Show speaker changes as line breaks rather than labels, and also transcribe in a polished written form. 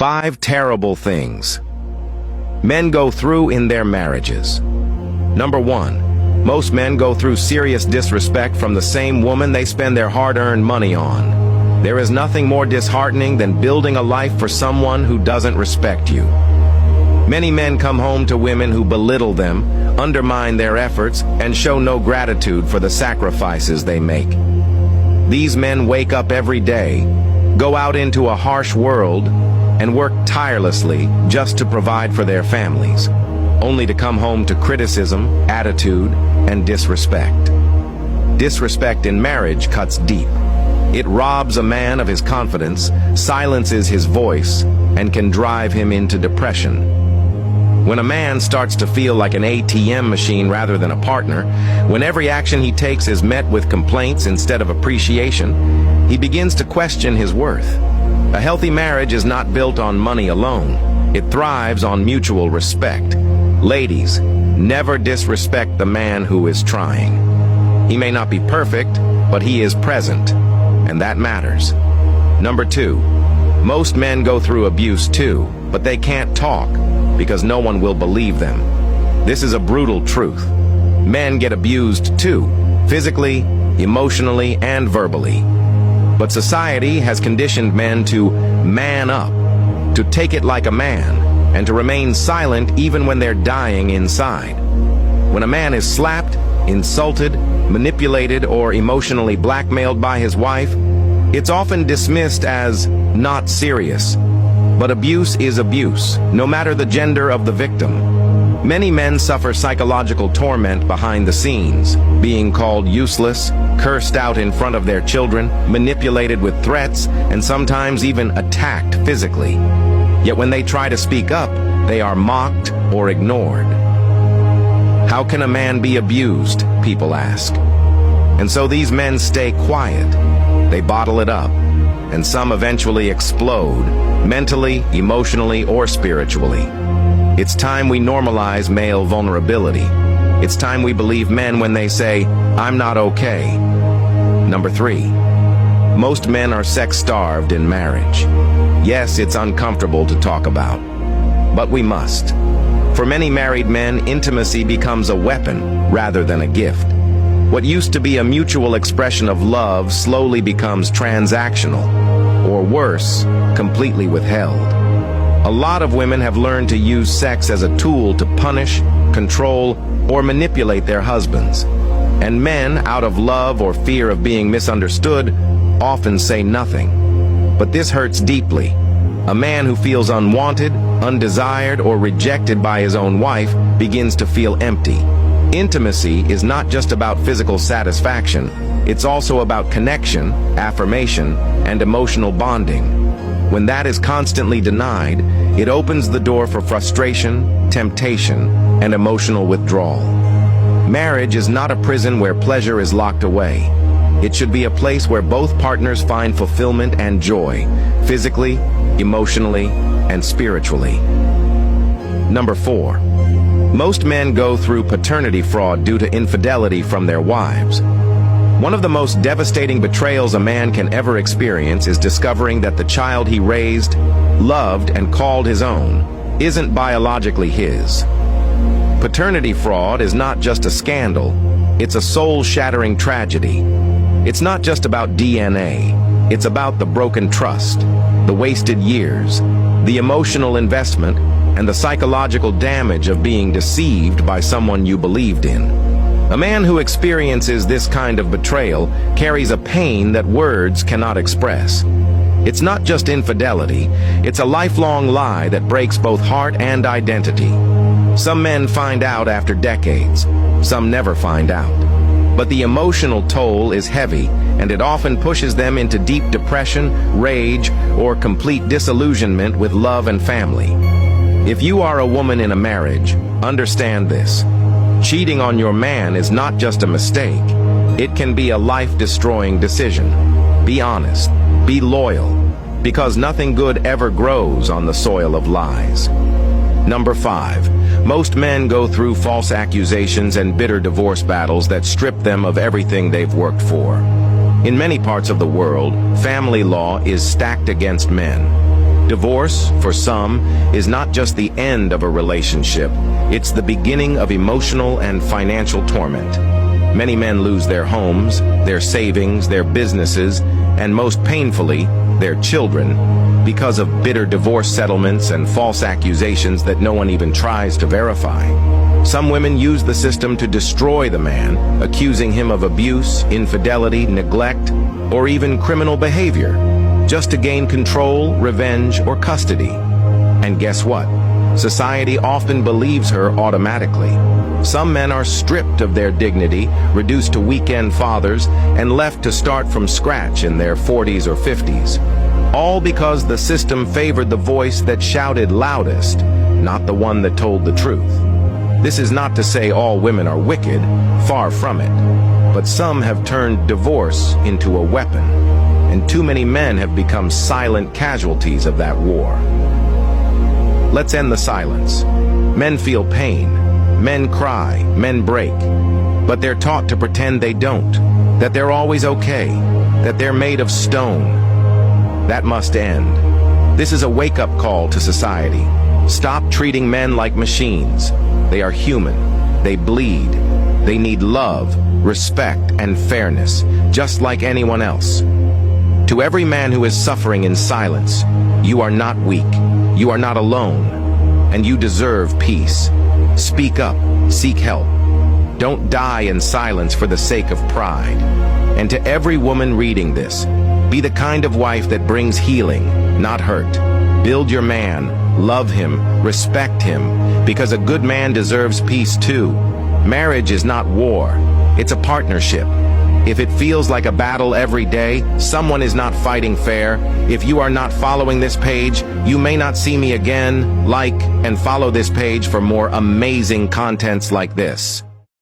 5 terrible things men go through in their marriages. Number 1. Most men go through serious disrespect from the same woman they spend their hard-earned money on. There is nothing more disheartening than building a life for someone who doesn't respect you. Many men come home to women who belittle them, undermine their efforts, and show no gratitude for the sacrifices they make. These men wake up every day, go out into a harsh world, and work tirelessly just to provide for their families, only to come home to criticism, attitude, and disrespect. Disrespect in marriage cuts deep. It robs a man of his confidence, silences his voice, and can drive him into depression. When a man starts to feel like an ATM machine rather than a partner, when every action he takes is met with complaints instead of appreciation, he begins to question his worth. A healthy marriage is not built on money alone. It thrives on mutual respect. Ladies, never disrespect the man who is trying. He may not be perfect, but he is present, and that matters. Number 2. Most men go through abuse too, but they can't talk because no one will believe them. This is a brutal truth. Men get abused too, physically, emotionally, and verbally. But society has conditioned men to man up, to take it like a man, and to remain silent even when they're dying inside. When a man is slapped, insulted, manipulated, or emotionally blackmailed by his wife, it's often dismissed as not serious. But abuse is abuse, no matter the gender of the victim. Many men suffer psychological torment behind the scenes, being called useless, cursed out in front of their children, manipulated with threats, and sometimes even attacked physically. Yet when they try to speak up, they are mocked or ignored. How can a man be abused, people ask. And so these men stay quiet. They bottle it up, and some eventually explode, mentally, emotionally, or spiritually. It's time we normalize male vulnerability. It's time we believe men when they say, "I'm not okay." Number 3. Most men are sex-starved in marriage. Yes, it's uncomfortable to talk about, but we must. For many married men, intimacy becomes a weapon rather than a gift. What used to be a mutual expression of love slowly becomes transactional, or worse, completely withheld. A lot of women have learned to use sex as a tool to punish, control, or manipulate their husbands. And men, out of love or fear of being misunderstood, often say nothing. But this hurts deeply. A man who feels unwanted, undesired, or rejected by his own wife begins to feel empty. Intimacy is not just about physical satisfaction. It's also about connection, affirmation, and emotional bonding. When that is constantly denied, it opens the door for frustration, temptation, and emotional withdrawal. Marriage is not a prison where pleasure is locked away. It should be a place where both partners find fulfillment and joy, physically, emotionally, and spiritually. Number 4. Most men go through paternity fraud due to infidelity from their wives. One of the most devastating betrayals a man can ever experience is discovering that the child he raised, loved, and called his own isn't biologically his. Paternity fraud is not just a scandal, it's a soul-shattering tragedy. It's not just about DNA, it's about the broken trust, the wasted years, the emotional investment, and the psychological damage of being deceived by someone you believed in. A man who experiences this kind of betrayal carries a pain that words cannot express. It's not just infidelity, it's a lifelong lie that breaks both heart and identity. Some men find out after decades, some never find out. But the emotional toll is heavy, and it often pushes them into deep depression, rage, or complete disillusionment with love and family. If you are a woman in a marriage, understand this. Cheating on your man is not just a mistake. It can be a life-destroying decision. Be honest. Be loyal. Because nothing good ever grows on the soil of lies. Number 5. Most men go through false accusations and bitter divorce battles that strip them of everything they've worked for. In many parts of the world, family law is stacked against men. Divorce, for some, is not just the end of a relationship, it's the beginning of emotional and financial torment. Many men lose their homes, their savings, their businesses, and most painfully, their children, because of bitter divorce settlements and false accusations that no one even tries to verify. Some women use the system to destroy the man, accusing him of abuse, infidelity, neglect, or even criminal behavior, just to gain control, revenge, or custody. And guess what? Society often believes her automatically. Some men are stripped of their dignity, reduced to weekend fathers, and left to start from scratch in their 40s or 50s. All because the system favored the voice that shouted loudest, not the one that told the truth. This is not to say all women are wicked, far from it. But some have turned divorce into a weapon, and too many men have become silent casualties of that war. Let's end the silence. Men feel pain, men cry, men break, but they're taught to pretend they don't, that they're always okay, that they're made of stone. That must end. This is a wake-up call to society. Stop treating men like machines. They are human. They bleed. They need love, respect, and fairness, just like anyone else. To every man who is suffering in silence, you are not weak. You are not alone. And you deserve peace. Speak up. Seek help. Don't die in silence for the sake of pride. And to every woman reading this, be the kind of wife that brings healing, not hurt. Build your man, love him, respect him, because a good man deserves peace too. Marriage is not war, it's a partnership. If it feels like a battle every day, someone is not fighting fair. If you are not following this page, you may not see me again. Like and follow this page for more amazing contents like this.